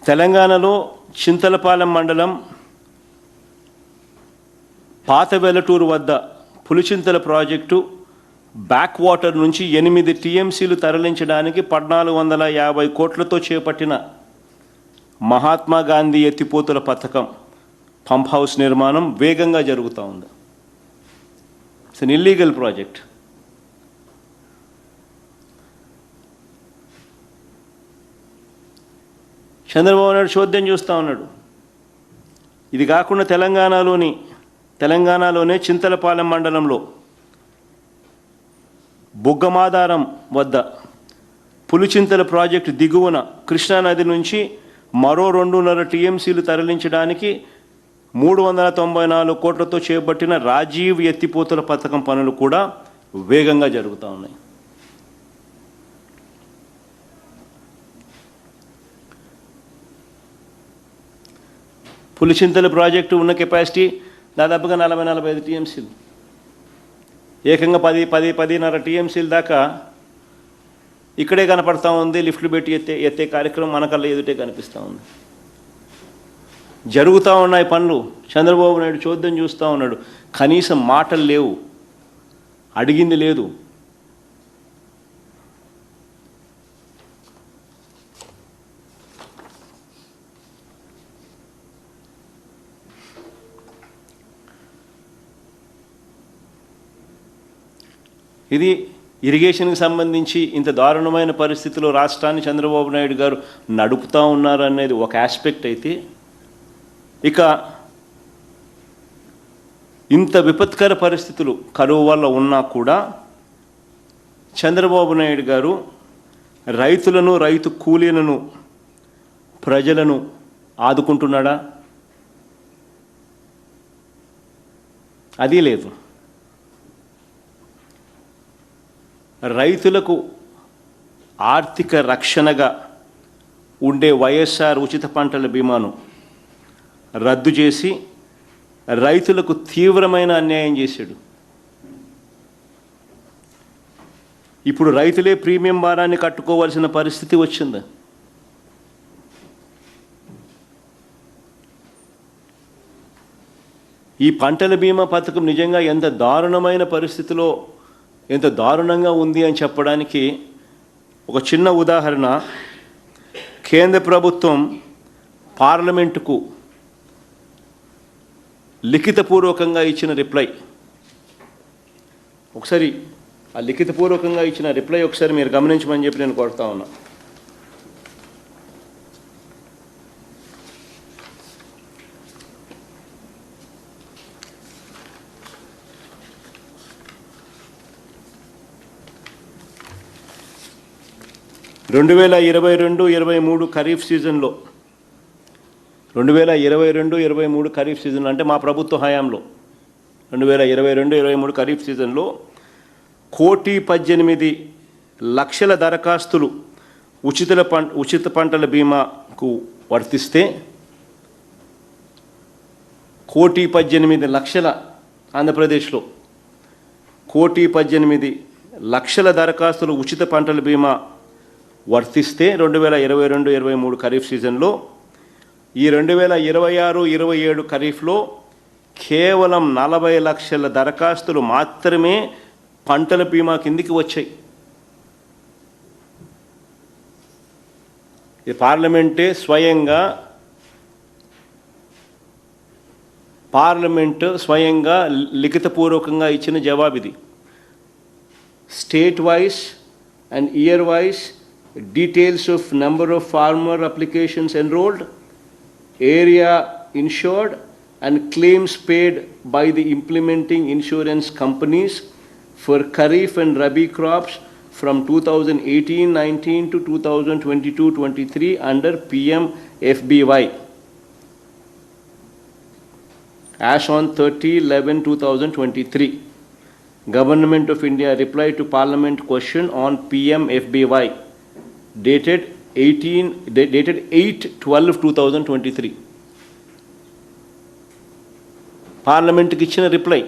తెలంగాణలో చింతలపాలెం మండలం పాత వెలటూరు వద్ద పులిచింతల ప్రాజెక్టు బ్యాక్ వాటర్ నుంచి 8 టీఎంసీలు తరలించడానికి 1450 కోట్లతో చేపట్టిన మహాత్మా గాంధీ ఎత్తిపోతుల పథకం పంప్ హౌస్ నిర్మాణం వేగంగా జరుగుతూ ఉంది. It's an illegal project. Chandrababu Naidu చోద్యం చూస్తూ ఉన్నాడు. ఇది కాకుండా తెలంగాణలోనే చింతలపాలెం మండలంలో బుగ్గమాధారం వద్ద పులిచింతల ప్రాజెక్టు దిగువన కృష్ణానది నుంచి మరో 2.5 టీఎంసీలు తరలించడానికి 394 కోట్లతో చేపట్టిన రాజీవ్ ఎత్తిపోతుల పథకం పనులు కూడా వేగంగా జరుగుతూ ఉన్నాయి. పులిచింతల ప్రాజెక్టు ఉన్న కెపాసిటీ దాదాపుగా 40-45 టీఎంసీలు, ఏకంగా 10-10.5 టీఎంసీల దాకా ఇక్కడే కనపడతా ఉంది. లిఫ్ట్లు పెట్టి ఎత్తే కార్యక్రమం మనకల్లా ఎదుటే కనిపిస్తూ ఉంది. జరుగుతూ ఉన్నాయి పనులు. చంద్రబాబు నాయుడు చోద్యం చూస్తూ ఉన్నాడు. కనీసం మాటలు లేవు, అడిగింది లేదు. ఇది ఇరిగేషన్కి సంబంధించి ఇంత దారుణమైన పరిస్థితిలో రాష్ట్రాన్ని చంద్రబాబు నాయుడు గారు నడుపుతూ ఉన్నారు అనేది ఒక ఆస్పెక్ట్ అయితే, ఇక ఇంత విపత్కర పరిస్థితులు కరువు వల్ల ఉన్నా కూడా చంద్రబాబు నాయుడు గారు రైతులను, రైతు కూలీలను, ప్రజలను ఆదుకుంటున్నాడా? అది లేదు. రైతులకు ఆర్థిక రక్షణగా ఉండే వైఎస్ఆర్ ఉచిత పంటల బీమాను రద్దు చేసి రైతులకు తీవ్రమైన అన్యాయం చేశాడు. ఇప్పుడు రైతులే ప్రీమియం భారాన్ని కట్టుకోవాల్సిన పరిస్థితి వచ్చింది. ఈ పంటల బీమా పథకం నిజంగా ఎంత దారుణమైన పరిస్థితిలో, ఎంత దారుణంగా ఉంది అని చెప్పడానికి ఒక చిన్న ఉదాహరణ. కేంద్ర ప్రభుత్వం పార్లమెంటుకు లిఖితపూర్వకంగా ఇచ్చిన రిప్లై, ఒకసారి ఆ లిఖితపూర్వకంగా ఇచ్చిన రిప్లై ఒకసారి మీరు గమనించమని చెప్పి నేను కోరుతా ఉన్నా. రెండు 2022-23 ఖరీఫ్ సీజన్లో 2022-23 ఖరీఫ్ సీజన్లో అంటే మా ప్రభుత్వ హయాంలో 2022-23 ఖరీఫ్ సీజన్లో 1,18,00,000 దరఖాస్తులు ఉచిత పంటల బీమాకు వర్తిస్తే 1,18,00,000 ఆంధ్రప్రదేశ్లో 1,18,00,000 దరఖాస్తులు ఉచిత పంటల బీమా వర్తిస్తే 2022-23 ఖరీఫ్ సీజన్లో, ఈ 2026-27 ఖరీఫ్లో కేవలం 40 లక్షల దరఖాస్తులు మాత్రమే పంటల బీమా కిందికి వచ్చాయి. ఇది పార్లమెంటు స్వయంగా లిఖితపూర్వకంగా ఇచ్చిన జవాబు ఇది. State wise and year wise details of number of farmer applications enrolled, area insured and claims paid by the implementing insurance companies for kharif and rabi crops from 2018-19 to 2022-23 under PM FBY as on 30/11/2023. Government of India reply to Parliament question on PM FBY dated 8/12/2023. పార్లమెంట్కి ఇచ్చిన reply.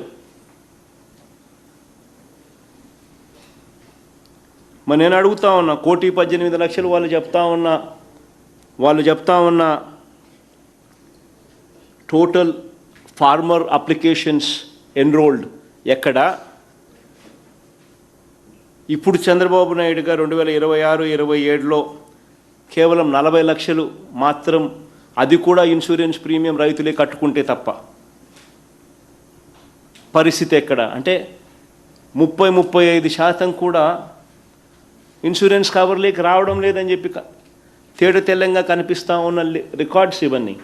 మరి నేను అడుగుతా ఉన్నా, 1,18,00,000 వాళ్ళు చెప్తా ఉన్నా వాళ్ళు చెప్తా ఉన్న టోటల్ ఫార్మర్ అప్లికేషన్స్ ఎన్రోల్డ్ ఎక్కడ, ఇప్పుడు చంద్రబాబు నాయుడు గారు 2026-27లో కేవలం 40 లక్షలు మాత్రం, అది కూడా ఇన్సూరెన్స్ ప్రీమియం రైతులే కట్టుకుంటే తప్ప. పరిస్థితి ఎక్కడ అంటే 30-35% కూడా ఇన్సూరెన్స్ కవర్లేకి రావడం లేదని చెప్పి తేట తెల్లంగా కనిపిస్తూ ఉన్న రికార్డ్స్ ఇవన్నీ.